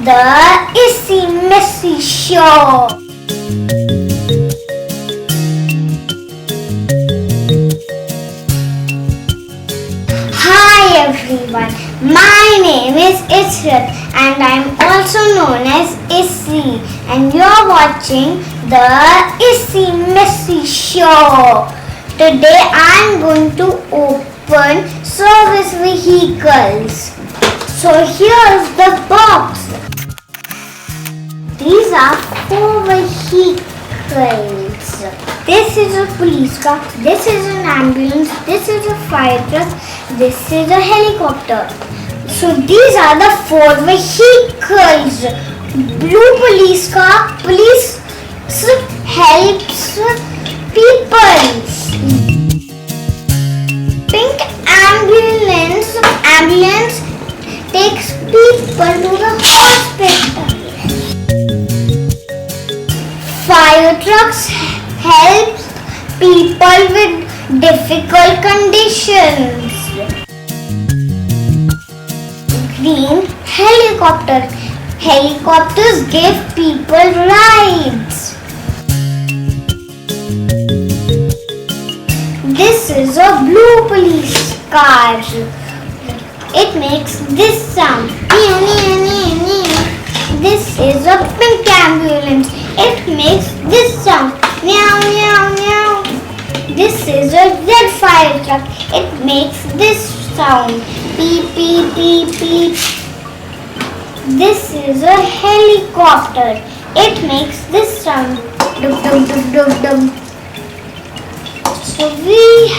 the Issy Missy Show. Hi everyone, my name is Israt and I am also known as Issy, and you're watching the Issy Missy Show. Today I am going to open service vehicles. So here's the box. These are 4 vehicles. This is a police car, this is an ambulance, this is a fire truck, this is a helicopter. So these are the 4 vehicles. Blue police car, police helps people. Pink ambulance takes people to the hospital. Fire trucks help people with difficult conditions. Green helicopter. Helicopters give people rides. This is a blue police car. It makes this sound. This is a pink ambulance. It makes this sound. Meow, meow, meow. This is a red fire truck. It makes this sound. Beep, beep, beep, beep. This is a helicopter. It makes this sound. Dum, dum, dum, dum, dum. So we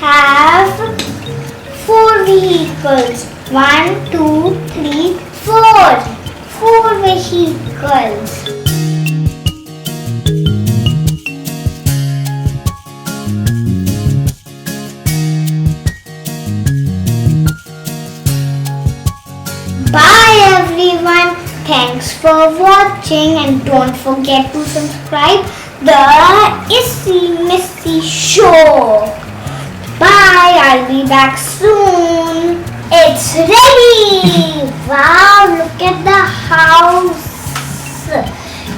have 4 vehicles. 1, 2, 3, 4. 4 vehicles. Bye everyone. Thanks for watching and don't forget to subscribe the Issy Missy Show. Bye. I'll be back soon. It's ready. Wow, look at the house.